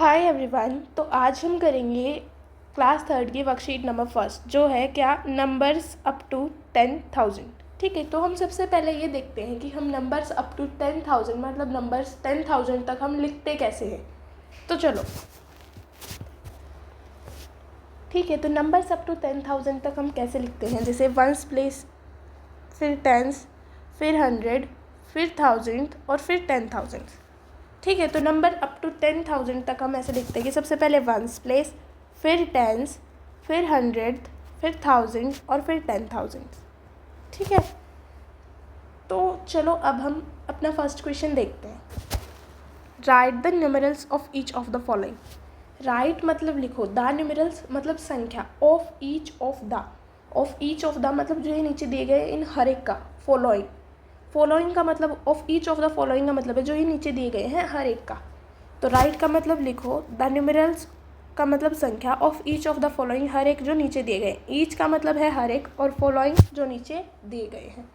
Hi everyone. तो आज हम करेंगे क्लास थर्ड की वर्कशीट नंबर फर्स्ट, जो है क्या, नंबर्स अप टू 10,000। ठीक है, तो हम सबसे पहले ये देखते हैं कि हम नंबर्स अप टू 10,000 मतलब नंबर्स 10,000 तक हम लिखते कैसे हैं। तो चलो ठीक है, तो नंबर्स अप टू 10,000 तक हम कैसे लिखते हैं, जैसे वंस प्लेस, फिर टेंस, फिर 100, फिर 1000 और फिर 10,000। ठीक है, तो नंबर अप टू 10,000 तक हम ऐसे लिखते हैं कि सबसे पहले वंस प्लेस, फिर टेंस, फिर 100, फिर 1000 और फिर 10,000। ठीक है, तो चलो अब हम अपना फर्स्ट क्वेश्चन देखते हैं। Right the numerals of each of the following. Right मतलब लिखो, द न्यूमरल्स मतलब संख्या, of each of the, of each of the मतलब जो है नीचे दिए गए इन हर एक का, फॉलोइंग, फॉलोइंग का मतलब of each of the following का मतलब है जो ये नीचे दिए गए हैं हर एक का। तो राइट का मतलब लिखो, द न्यूमरल्स का मतलब संख्या, of each of the following her एक जो नीचे दिए गए, ईच का मतलब है हर एक और फॉलोइंग जो नीचे दिए गए हैं।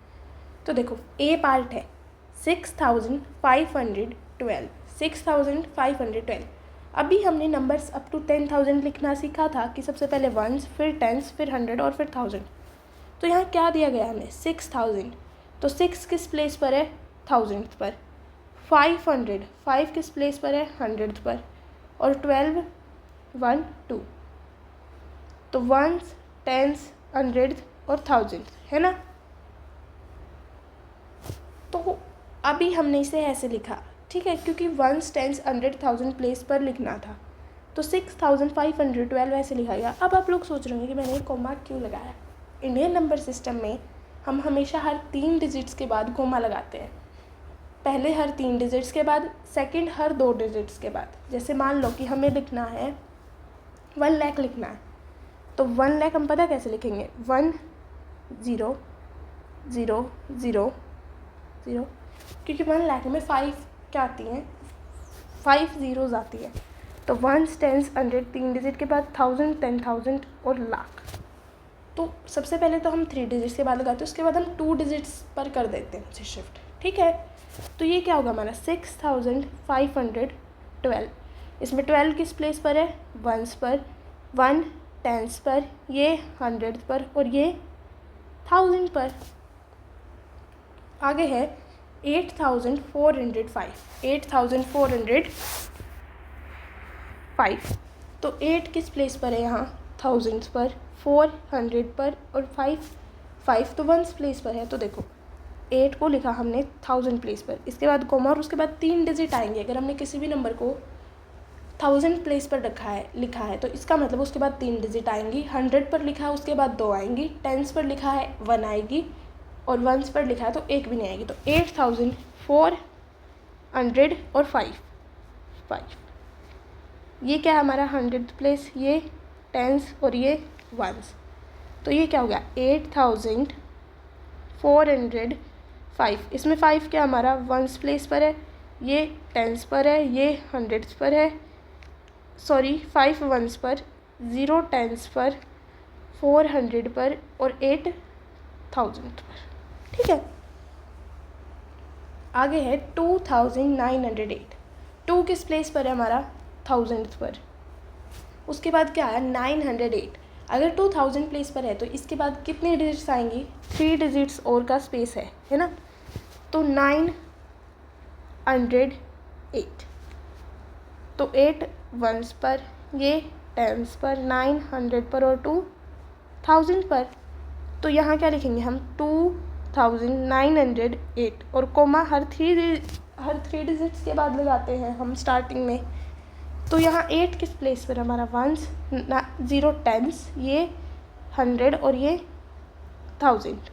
तो देखो ए पार्ट है 6,512, 6,512। अभी हमने नंबर्स अप टू 10,000 लिखना सीखा था कि सबसे पहले वंस, फिर टेंस, फिर 100 और फिर 1000। तो यहाँ क्या दिया गया हमें 6,000, तो 6 किस प्लेस पर है, 1000 पर। 500, 5 किस प्लेस पर है, 100 पर। और 12, 1, 2। तो वंस, टेंस, 100 और 1000 है ना। तो अभी हमने इसे ऐसे लिखा, ठीक है, क्योंकि वंस, टेंस, 100, 1000 प्लेस पर लिखना था, तो 6,512 ऐसे लिखा गया। अब आप लोग सोच रहे होंगे कि मैंने कोमा क्यों लगाया। इंडियन नंबर सिस्टम में हम हमेशा हर 3 डिजिट्स के बाद कोमा लगाते हैं। पहले हर 3 डिजिट्स के बाद, सेकंड हर 2 डिजिट्स के बाद। जैसे मान लो कि हमें लिखना है 1 लाख लिखना है, तो 1 लाख हम पता कैसे लिखेंगे, 1 0 0 0 0, क्योंकि 1 लाख में 5 क्या आती हैं, 5 ज़ीरोज़ आती है। तो वंस, टेंस, 100 3 डिजिट के बाद, 1000, 10,000 और लाख। तो सबसे पहले तो हम 3 डिजिट्स के बाद लगाते हैं, उसके बाद हम 2 डिजिट्स पर कर देते हैं उसे शिफ्ट। ठीक है, तो ये क्या होगा हमारा 6,512। इसमें 12 किस प्लेस पर है, वंस पर, 1 टेंस पर, ये 100 पर और ये 1000 पर। आगे है 8,405, 8,405। तो 8 किस प्लेस पर है यहाँ, 1000 पर, 4 100 पर और 5 तो वंस प्लेस पर है। तो देखो 8 को लिखा हमने 1000 प्लेस पर, इसके बाद कोमा और उसके बाद 3 डिजिट आएंगे। अगर हमने किसी भी नंबर को 1000 प्लेस पर लिखा है तो इसका मतलब उसके बाद 3 डिजिट आएंगी। 100 पर लिखा है उसके बाद 2 आएंगी, टेंस पर लिखा है 1 आएगी और वंस पर लिखा है तो 1 भी नहीं आएगी। तो 8,400 और 5 ये क्या है हमारा 100 प्लेस, ये टेंस और ये वंस। तो ये क्या हो गया 8,405। इसमें 5 क्या हमारा वंस प्लेस पर है, ये टेंस पर है, ये 100 पर है, सॉरी 5 वंस पर, 0 टेंस पर, 4 100 पर और 8 1000 पर। ठीक है, आगे है 2,908। 2 किस प्लेस पर है हमारा, 1000 पर। उसके बाद क्या है 908। अगर 2000 प्लेस पर है तो इसके बाद कितनी डिजिट्स आएंगी, 3 डिजिट्स और का स्पेस है ना। तो 908, तो 8 वंस पर, ये टेंस पर, 900 पर और 2000 पर। तो यहाँ क्या लिखेंगे हम 2,908 और कोमा हर 3 डिजिट्स के बाद लगाते हैं हम स्टार्टिंग में। तो यहाँ 8 किस प्लेस पर हमारा वंस, 0 टेंस, ये 100 और ये 1000।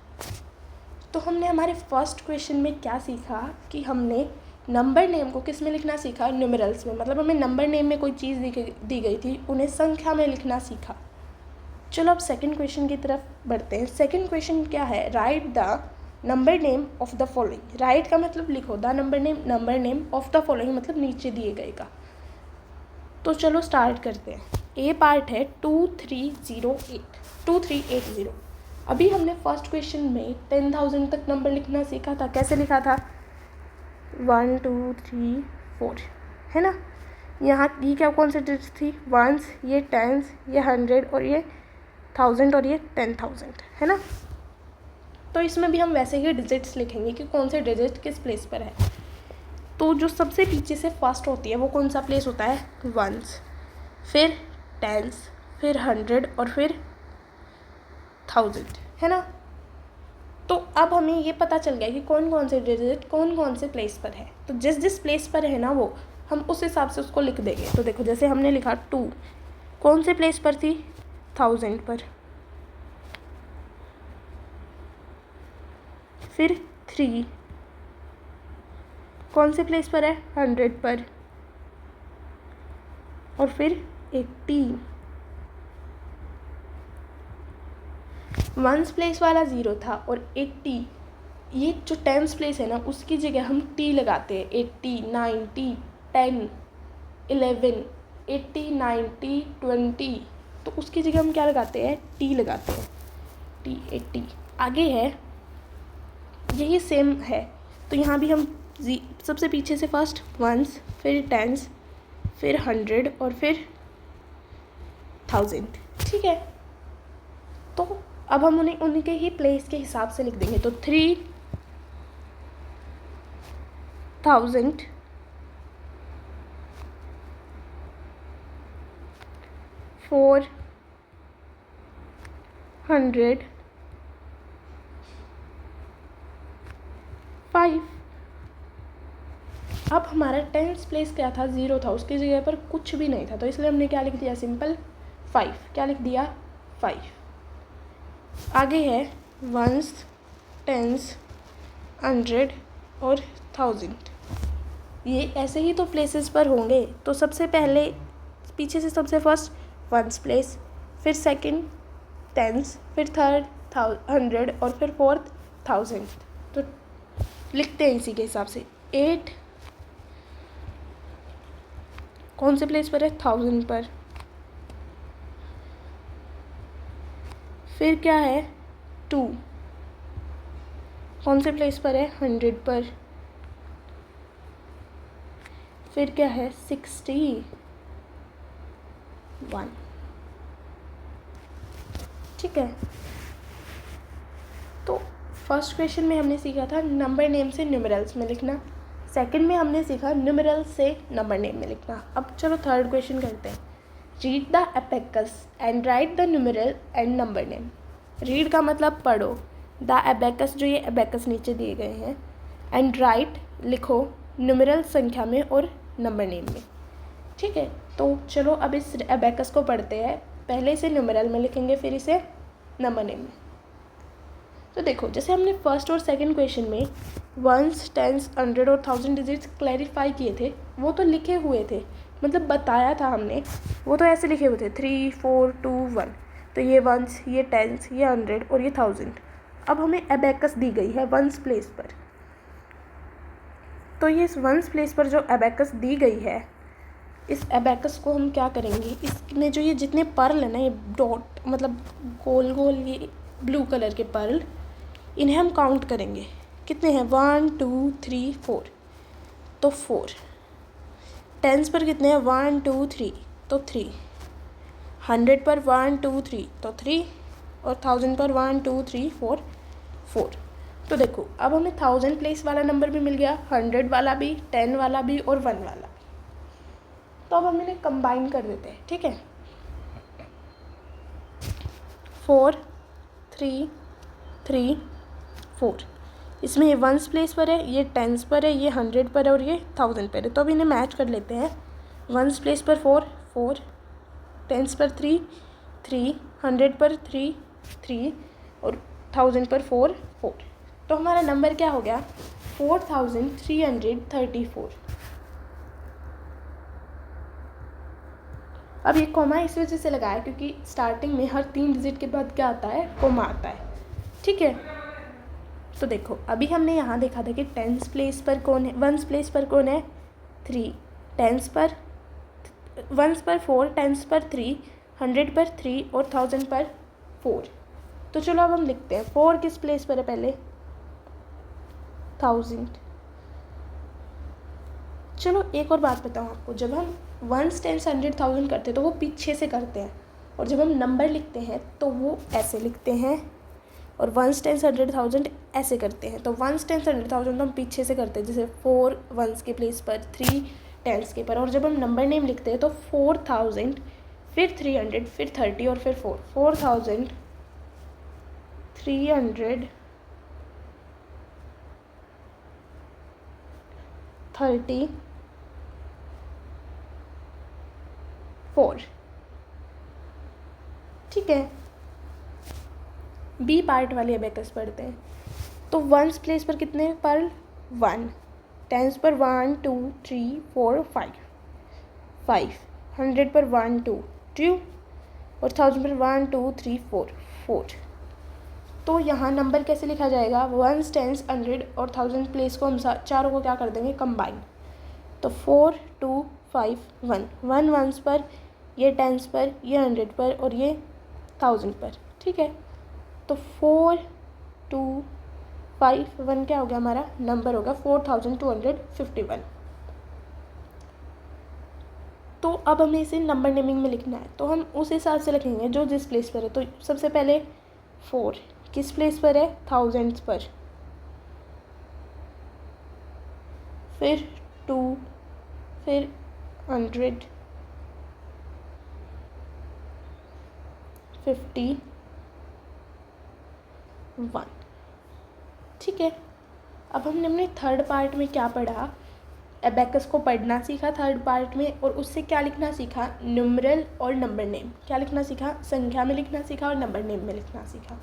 तो हमने हमारे फर्स्ट क्वेश्चन में क्या सीखा कि हमने नंबर नेम को किस में लिखना सीखा, न्यूमरल्स में। मतलब हमें नंबर नेम में कोई चीज़ दी गई थी, उन्हें संख्या में लिखना सीखा। चलो अब सेकंड क्वेश्चन की तरफ बढ़ते हैं। सेकंड क्वेश्चन क्या है, right the number name of the following. Right का मतलब लिखो, the number name of the following मतलब नीचे दिए गए का। तो चलो स्टार्ट करते हैं। ए पार्ट है 2380। अभी हमने फर्स्ट क्वेश्चन में 10,000 तक नंबर लिखना सीखा था। कैसे लिखा था, 1 2 3 4 है ना। यहाँ ये क्या कौन सी डिजिट थी, वंस, ये टेंस, ये 100 और ये 1000 और ये 10,000, है ना। तो इसमें भी हम वैसे ही डिजिट्स लिखेंगे कि कौन से डिजिट किस प्लेस पर है। तो जो सबसे पीछे से फर्स्ट होती है वो कौन सा प्लेस होता है, वंस, फिर टेंस, फिर 100 और फिर 1000, है ना। तो अब हमें ये पता चल गया कि कौन कौन से डिजिट कौन कौन से प्लेस पर है। तो जिस जिस प्लेस पर है ना वो हम उस हिसाब से उसको लिख देंगे। तो देखो जैसे हमने लिखा 2 कौन से प्लेस पर थी, 1000 पर। फिर 3 कौन से प्लेस पर है, 100 पर। और फिर 80 वंस प्लेस वाला 0 था और 80 ये जो टेंस प्लेस है ना उसकी जगह हम टी लगाते हैं। 80, 90, 10, 11, 80, 90, 20 तो उसकी जगह हम क्या लगाते हैं, टी लगाते हैं, टी 80। आगे है यही सेम है तो यहाँ भी हम सबसे पीछे से फर्स्ट वंस, फिर टेंस, फिर 100 और फिर 1000, ठीक है। तो अब हम उनके ही प्लेस के हिसाब से लिख देंगे। तो 3000, 400, 5। अब हमारा टेंस प्लेस क्या था, 0 था, उसकी जगह पर कुछ भी नहीं था तो इसलिए हमने क्या लिख दिया, सिंपल 5। क्या लिख दिया, 5। आगे है वंस, टेंस, 100 और 1000। ये ऐसे ही तो प्लेसेस पर होंगे। तो सबसे पहले पीछे से सबसे फर्स्ट वंस प्लेस, फिर सेकंड टेंस, फिर थर्ड 100 और फिर फोर्थ 1000। तो लिखते हैं इसी के हिसाब से। 8 कौन से प्लेस पर है, 1000 पर। फिर क्या है 2 कौन से प्लेस पर है, 100 पर। फिर क्या है 61, ठीक है। तो फर्स्ट क्वेश्चन में हमने सीखा था नंबर नेम से न्यूमेरल्स में लिखना, सेकंड में हमने सीखा न्यूमेरल्स से नंबर नेम में लिखना। अब चलो थर्ड क्वेश्चन करते हैं। Read the abacus and right the numeral and number name. Read का मतलब पढ़ो, द एबेकस जो ये एबेकस नीचे दिए गए हैं, एंड राइट लिखो न्यूमेरल संख्या में और नंबर नेम में, ठीक है। तो चलो अब इस एबेकस को पढ़ते हैं। पहले इसे न्यूमेरल में लिखेंगे फिर इसे नंबर नेम में। तो देखो जैसे हमने फर्स्ट और सेकंड क्वेश्चन में वंस, टेंस, 100 और 1000 डिजिट्स क्लैरिफाई किए थे, वो तो लिखे हुए थे, मतलब बताया था हमने, वो तो ऐसे लिखे हुए थे 3, 4, 2, 1। तो ये वंस, ये टेंस, ये 100 और ये 1000। अब हमें एबेकस दी गई है वंस प्लेस पर। तो ये इस वंस प्लेस पर जो एबेकस दी गई है, इस एबेकस को हम क्या करेंगे, इसमें जो ये जितने पर्ल है ना, ये डॉट मतलब गोल गोल ये ब्लू कलर के पर्ल, इन्हें हम काउंट करेंगे। कितने हैं, 1, 2, 3, 4। तो 4। टेंस पर कितने हैं, 1, 2, 3 तो 3। 100 पर 1, 2, 3 तो 3 और 1000 पर 1, 2, 3, 4, 4। तो देखो अब हमें 1000 प्लेस वाला नंबर भी मिल गया, 100 वाला भी, 10 वाला भी और 1 वाला भी। तो अब हम इन्हें कंबाइन कर देते हैं, ठीक है। 4, 3, 3, 4। इसमें ये वंस प्लेस पर है, ये टेंस पर है, ये 100 पर है और ये 1000 पर है। तो अब इन्हें मैच कर लेते हैं। वंस प्लेस पर 4, 4, टेंस पर 3, 3, 100 पर 3, 3 और 1000 पर 4, 4। तो हमारा नंबर क्या हो गया, 4334। अब ये कोमा इस वजह से लगाया क्योंकि स्टार्टिंग में हर 3 डिजिट के बाद क्या आता है, कोमा आता है, ठीक है। तो देखो अभी हमने यहाँ देखा था कि टेंस प्लेस पर कौन है, वंस प्लेस पर कौन है, 3, टेंस पर वंस पर 4, टेंस पर 3, 100 पर 3 और 1000 पर 4। तो चलो अब हम लिखते हैं 4 किस प्लेस पर है, पहले 1000। चलो एक और बात बताऊँ आपको, जब हम वंस टेंस 100,000 करते हैं तो वो पीछे से करते हैं, और जब हम नंबर लिखते हैं तो वो ऐसे लिखते हैं, और वंस टेंस 100,000 ऐसे करते हैं। तो वंस टेंस 100,000 तो हम पीछे से करते हैं, जैसे 4 वंस के प्लेस पर, 3 टेंस के पर, और जब हम नंबर नेम लिखते हैं तो 4,000 फिर 300 फिर 30 और फिर 4, 4,334। ठीक है, बी पार्ट वाली अबेकस पढ़ते हैं। तो वंस प्लेस पर कितने पर 1, टेंस पर 1 2 3 4 5, 100 पर 1 2 2, और 1000 पर 1 2 3 4 4। तो यहाँ नंबर कैसे लिखा जाएगा, वंस टेंस 100 और 1000 प्लेस को हम चारों को क्या कर देंगे, कंबाइन। तो 4 2 5 1, 1 वंस पर, ये टेंस पर, ये 100 पर, और ये 1000 पर। ठीक है, तो 4 2 5 1 क्या हो गया, हमारा नंबर होगा 4251। तो अब हमें इसे नंबर नेमिंग में लिखना है, तो हम उस हिसाब से लिखेंगे जो जिस प्लेस पर है। तो सबसे पहले 4 किस प्लेस पर है, थाउजेंड्स पर, फिर 2, फिर 100, 50, 1। ठीक है, अब हमने अपने थर्ड पार्ट में क्या पढ़ा, एबेकस को पढ़ना सीखा थर्ड पार्ट में, और उससे क्या लिखना सीखा, न्यूमरल और नंबर नेम। क्या लिखना सीखा, संख्या में लिखना सीखा और नंबर नेम में लिखना सीखा।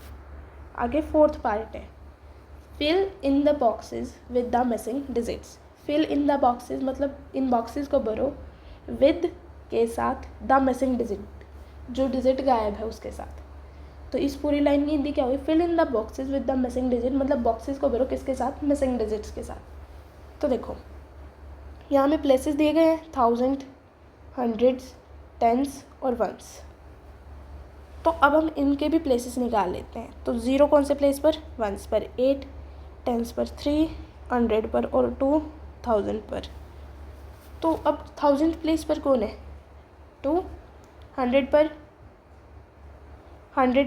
आगे फोर्थ पार्ट है, fill in the boxes with the missing digits. Fill in the boxes मतलब इन बॉक्सेस को भरो, विद के साथ, द मिसिंग डिजिट जो डिजिट गायब है उसके साथ। तो इस पूरी लाइन की हिंदी क्या हुई, fill in the boxes with the missing digit मतलब बॉक्सेस को भरो किसके साथ, मिसिंग डिजिट्स के साथ। तो देखो यहाँ में प्लेसेस दिए गए हैं, 1000, हंड्रेड्स, टेंस और वंस। तो अब हम इनके भी प्लेसेस निकाल लेते हैं। तो 0 कौन से प्लेस पर, वंस पर, 8 टेंस पर, 3 100 पर, और 2 1000 पर। तो अब 1000 प्लेस पर कौन है, 2, 100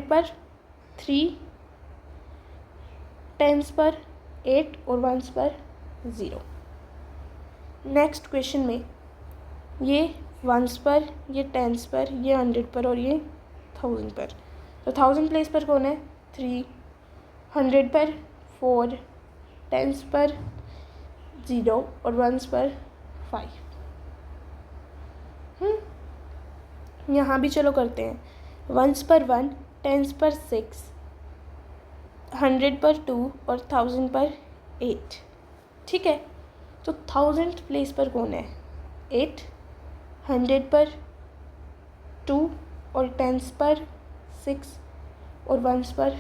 पर 3, टेंस पर 8 और वंस पर 0। नेक्स्ट क्वेश्चन में ये वंस पर, ये टेंस पर, ये 100 पर और ये 1000 पर। तो 1000 प्लेस पर कौन है, 3, 100 पर 4, टेंस पर 0 और वंस पर 5। यहाँ भी चलो करते हैं, वंस पर 1, टेंस पर 6, 100 पर 2 और 1000 पर 8। ठीक है, तो 1000 प्लेस पर कौन है, 8, 100 पर 2 और टेंस पर 6 और वंस पर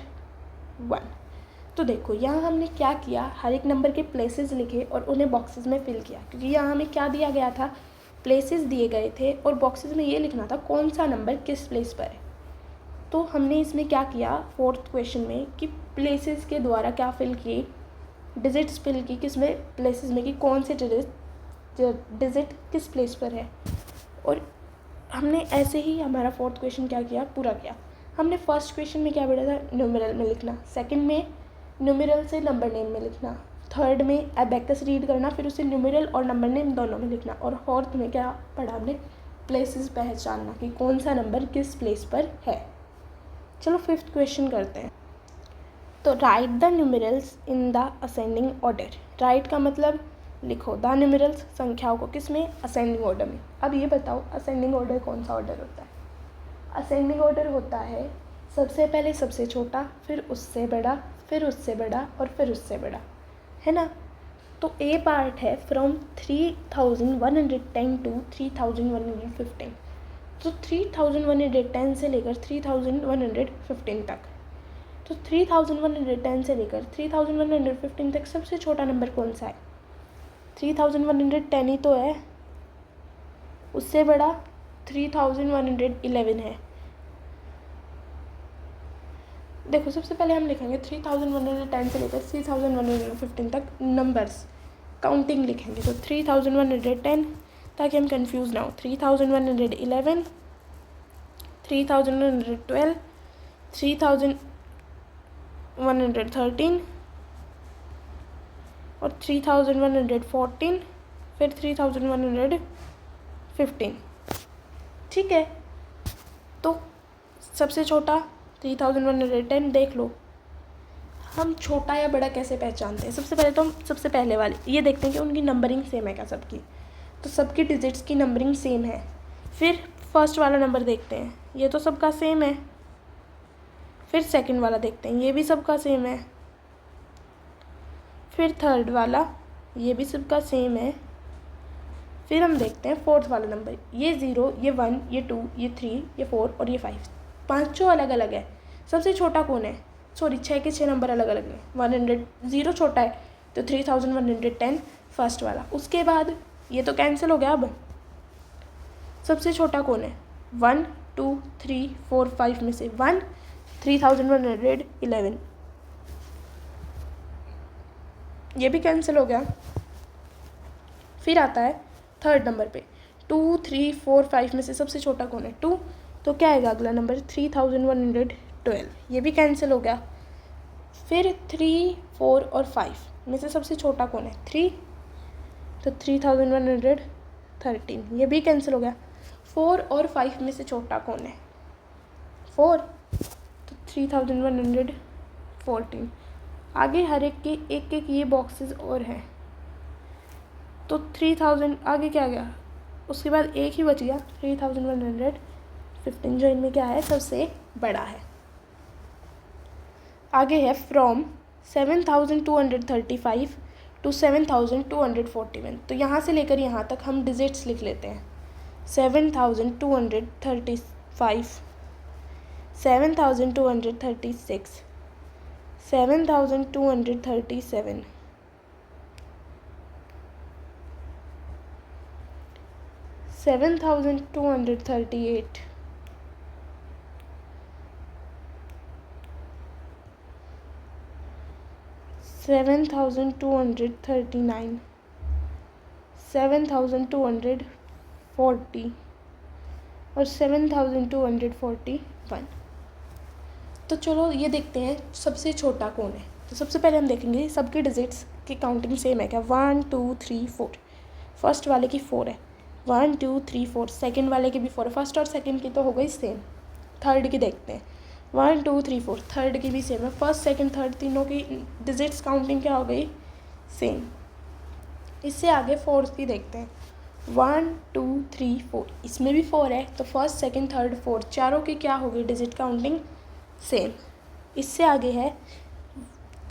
1। तो देखो यहाँ हमने क्या किया, हर एक नंबर के प्लेसेस लिखे और उन्हें बॉक्सेस में फिल किया, क्योंकि यहाँ हमें क्या दिया गया था, प्लेसेस दिए गए थे और बॉक्सेस में ये लिखना था कौन सा नंबर किस प्लेस पर है। तो हमने इसमें क्या किया फोर्थ क्वेश्चन में कि प्लेसेस के द्वारा क्या फिल किए, डिजिट्स फिल की, किस में, प्लेसेस में, कि कौन से डिजिट किस प्लेस पर है। और हमने ऐसे ही हमारा फोर्थ क्वेश्चन क्या किया, पूरा किया। हमने फर्स्ट क्वेश्चन में क्या पढ़ा था, न्यूमेरल में लिखना, सेकंड में न्यूमेरल से नंबर नेम में लिखना, थर्ड में एबेकस रीड करना, फिर उसे न्यूमेरल और नंबर नेम दोनों में लिखना, और फोर्थ में क्या पढ़ा हमने, प्लेसेस पहचानना कि कौन सा नंबर किस प्लेस पर है। चलो फिफ्थ क्वेश्चन करते हैं। तो right the numerals in the ascending order. Right का मतलब लिखो, द न्यूमेरल्स संख्याओं को किस में, असेंडिंग ऑर्डर में। अब ये बताओ असेंडिंग ऑर्डर कौन सा ऑर्डर होता है। असेंडिंग ऑर्डर होता है सबसे पहले सबसे छोटा, फिर उससे बड़ा, फिर उससे बड़ा और फिर उससे बड़ा, है ना। तो ए पार्ट है फ्रॉम 3110 टू 3115। तो 3110 से लेकर 3115 तक। तो 3110 से लेकर 3115 तक सबसे छोटा नंबर कौन सा है, 3110 ही तो है। उससे बड़ा 3111 है। देखो सबसे पहले हम लिखेंगे 3110 से लेकर 3115 तक नंबर्स काउंटिंग लिखेंगे। तो 3110 ताकि हम कंफ्यूज ना हो। 3111, 3112, 3113 और 3114, फिर 3115। ठीक है, तो सबसे छोटा 3110 देख लो। हम छोटा या बड़ा कैसे पहचानते हैं? सबसे पहले तो हम सबसे पहले वाले ये देखते हैं कि उनकी नंबरिंग सेम है क्या सबकी। तो सबकी डिजिट्स की नंबरिंग सेम है। फिर फर्स्ट वाला नंबर देखते हैं, ये तो सबका सेम है। फिर सेकंड वाला देखते हैं, ये भी सबका सेम है। फिर थर्ड वाला, ये भी सबका सेम है। फिर हम देखते हैं फोर्थ वाला नंबर, ये 0, ये 1, ये 2, ये 3, ये 4 और ये 5, पाँचों अलग अलग है। सबसे छोटा कौन है? सॉरी, 6 के 6 नंबर अलग अलग हैं। 0 छोटा है तो 3110 फर्स्ट वाला। उसके बाद ये तो कैंसिल हो गया। अब सबसे छोटा कौन है? 1, 2, 3, 4, 5 में से 1, 3111, ये भी कैंसिल हो गया। फिर आता है थर्ड नंबर पे 2, 3, 4, 5 में से सबसे छोटा कौन है? 2, तो क्या आएगा अगला नंबर? 3112, ये भी कैंसिल हो गया। फिर 3, 4 और 5 में से सबसे छोटा कौन है? 3, तो 3113, ये भी कैंसिल हो गया। 4 और 5 में से छोटा कौन है? 4, तो 3114। आगे हर एक के एक ये बॉक्सेस और हैं, तो 3000 आगे क्या गया? उसके बाद एक ही बच गया 3115, जो इनमें क्या है? सबसे बड़ा है। आगे है फ्रॉम 7235 टू 7241। तो यहाँ से लेकर यहाँ तक हम डिजिट्स लिख लेते हैं। 7235, 7236, 7237, 7238, 7239, 7240 और 7241। तो चलो ये देखते हैं सबसे छोटा कौन है। तो सबसे पहले हम देखेंगे सबके डिजिट्स की काउंटिंग सेम है क्या। 1, 2, 3, 4, फर्स्ट वाले की 4 है। 1, 2, 3, 4, सेकेंड वाले की भी 4 है। फर्स्ट और सेकेंड की तो हो गई सेम। थर्ड की देखते हैं, 1, 2, 3, 4, थर्ड की भी सेम है। फर्स्ट, सेकेंड, थर्ड तीनों की डिजिट्स काउंटिंग क्या हो गई? सेम। इससे आगे फोर्थ की देखते हैं, 1, 2, 3, 4, इसमें भी 4 है। तो फर्स्ट, सेकेंड, थर्ड, फोर्थ चारों की क्या हो गई डिजिट काउंटिंग? सेम। इससे आगे है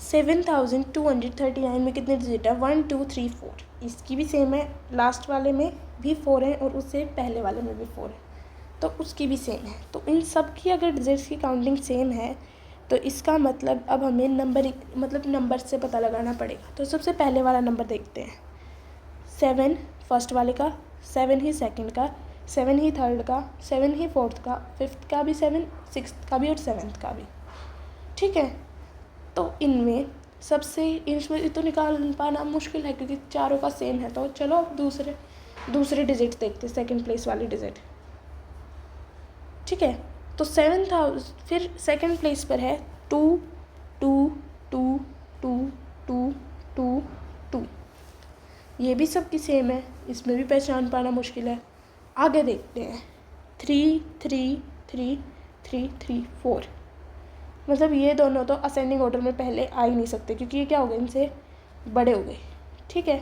7239 में कितने डिजिट है? 1, 2, 3, 4, इसकी भी सेम है। लास्ट वाले में भी 4 है और उससे पहले वाले में भी 4 है, तो उसकी भी सेम है। तो इन सब की अगर डिजिट्स की काउंटिंग सेम है तो इसका मतलब अब हमें नंबर से पता लगाना पड़ेगा। तो सबसे पहले वाला नंबर देखते हैं, 7 फर्स्ट वाले का, 7 ही सेकंड का, 7 ही थर्ड का, 7 ही फोर्थ का, फिफ्थ का भी 7, सिक्स्थ का भी और सेवन्थ का भी। ठीक है, तो इसमें तो निकाल पाना मुश्किल है क्योंकि चारों का सेम है। तो चलो अब दूसरे डिजिट देखते हैं, सेकंड प्लेस वाली डिजिट। ठीक है, तो 7000, फिर सेकंड प्लेस पर है 2, 2, 2, 2, 2, 2, 2, ये भी सबकी सेम है, इसमें भी पहचान पाना मुश्किल है। आगे देखते हैं 3, 3, 3, 3, 3, 4, मतलब ये दोनों तो असेंडिंग ऑर्डर में पहले आ ही नहीं सकते क्योंकि ये क्या हो गए? इनसे बड़े हो गए। ठीक है,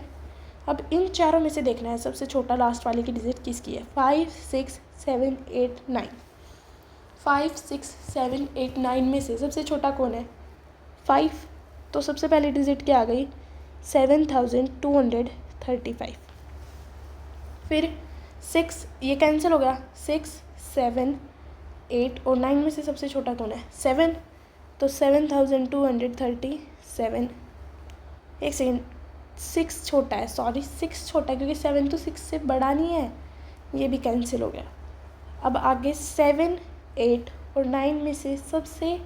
अब इन चारों में से देखना है सबसे छोटा लास्ट वाले की डिजिट किसकी है। 5, 6, 7, 8, 9, 5, 6, 7, 8, 9 में से सबसे छोटा कौन है? 5, तो सबसे पहली डिजिट क्या आ गई? 7235। फिर 6, ये कैंसिल हो गया। 6, 7, 8 और 9 में से सबसे छोटा कौन है? 7, तो 7237। एक सेकेंड, 6 छोटा है, सॉरी 6 छोटा है क्योंकि 7 तो 6 से बड़ा नहीं है, ये भी कैंसिल हो गया। अब आगे 7, 8 और 9 में से सबसे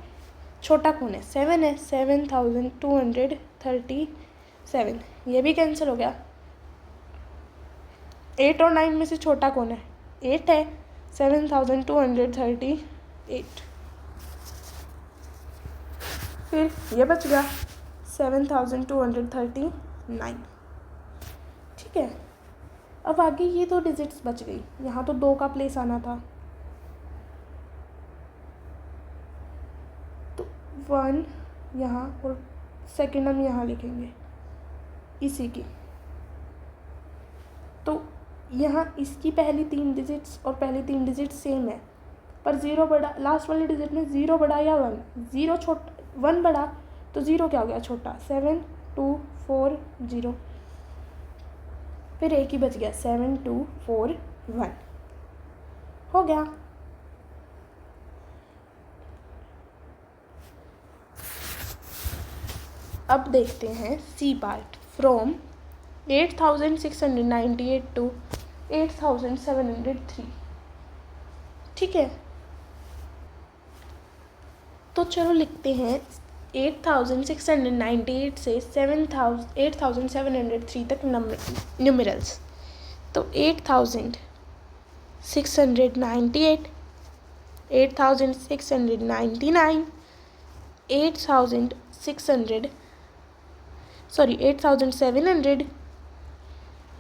छोटा कौन है? 7 है, 7237, ये भी कैंसिल हो गया। 8 और 9 में से छोटा कौन है? 8 है। 7238। फिर ये बच गया 7239। ठीक है, अब आगे ये 2 डिजिट्स बच गई। यहाँ तो 2 का प्लेस आना था, तो 1 यहाँ और सेकेंड हम यहाँ लिखेंगे इसी की। तो यहाँ इसकी पहली 3 डिजिट्स और पहली 3 डिजिट्स सेम है, पर 0 बड़ा, लास्ट वाले डिजिट में 0 बड़ा या 1, 0 छोटा 1 बड़ा, तो 0 क्या हो गया? छोटा। 7240। फिर एक ही बच गया 7241 हो गया। अब देखते हैं सी पार्ट। From 8698 to 8703। ठीक है, तो चलो लिखते हैं 8698 से 8703 तक न्यूमरल्स। तो 8698, 8699, 8700,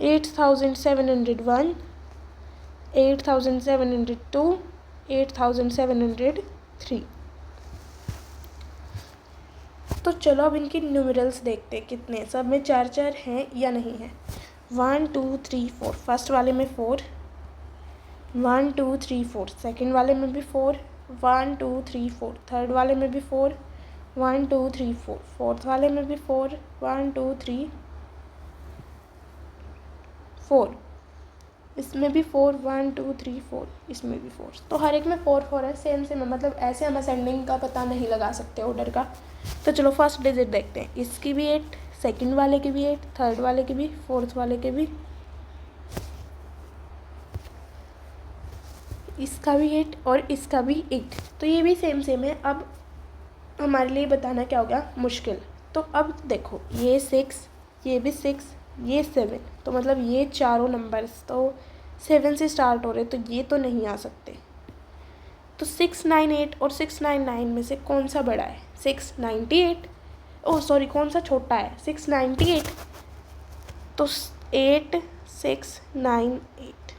8701, 8702, 8703। तो चलो अब इनकी न्यूमरल्स देखते हैं कितने, सब में 4 हैं या नहीं है। 1 2 3 4, फर्स्ट वाले में 4, 1 2 3 4, सेकेंड वाले में भी 4, 1 2 3 4, थर्ड वाले में भी 4, 1 2 3 4, फोर्थ वाले में भी 4, 1 2 3 4, इसमें भी 4, 1 2 3 4, इसमें भी 4। तो हर एक में 4 4 है, सेम सेम है, मतलब ऐसे हम असेंडिंग का पता नहीं लगा सकते ऑर्डर का। तो चलो फर्स्ट डिजिट देखते हैं। इसकी भी 8, सेकंड वाले की भी 8, थर्ड वाले की भी, फोर्थ वाले के भी, इसका भी 8 और इसका भी 8। तो ये भी सेम सेम है। अब हमारे लिए बताना क्या होगा? मुश्किल। तो अब देखो, ये 6, ये भी 6, ये 7, तो मतलब ये चारों नंबर्स तो 7 से स्टार्ट हो रहे, तो ये तो नहीं आ सकते। तो 698 और 699 में से कौन सा बड़ा है? 698, ओह सॉरी, कौन सा छोटा है? 698। तो 8698,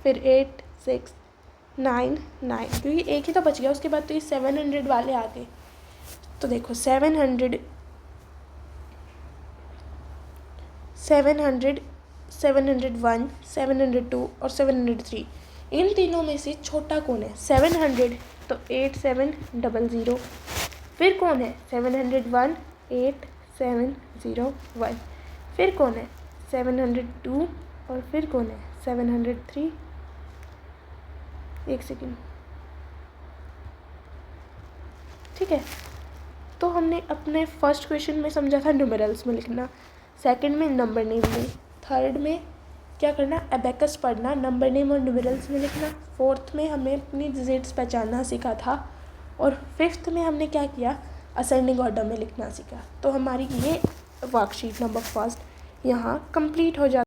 फिर 8699, क्योंकि एक ही तो बच गया। उसके बाद तो ये 700 वाले आ गए। तो देखो 700, 701, 702 और 703, इन तीनों में से छोटा कौन है? 700, तो 8700। फिर कौन है? 701, 8701। फिर कौन है? 702, और फिर कौन है? 703। एक सेकेंड। ठीक है, तो हमने अपने फर्स्ट क्वेश्चन में समझा था न्यूमेरल्स में लिखना, सेकंड में नंबर नेम में, थर्ड में क्या करना? एबेकस पढ़ना, नंबर नेम और न्यूमेरल्स में लिखना, फोर्थ में हमें अपनी डिजिट्स पहचानना सीखा था, और फिफ्थ में हमने क्या किया? असेंडिंग ऑर्डर में लिखना सीखा। तो हमारी ये वर्कशीट नंबर फर्स्ट यहाँ कंप्लीट हो जाती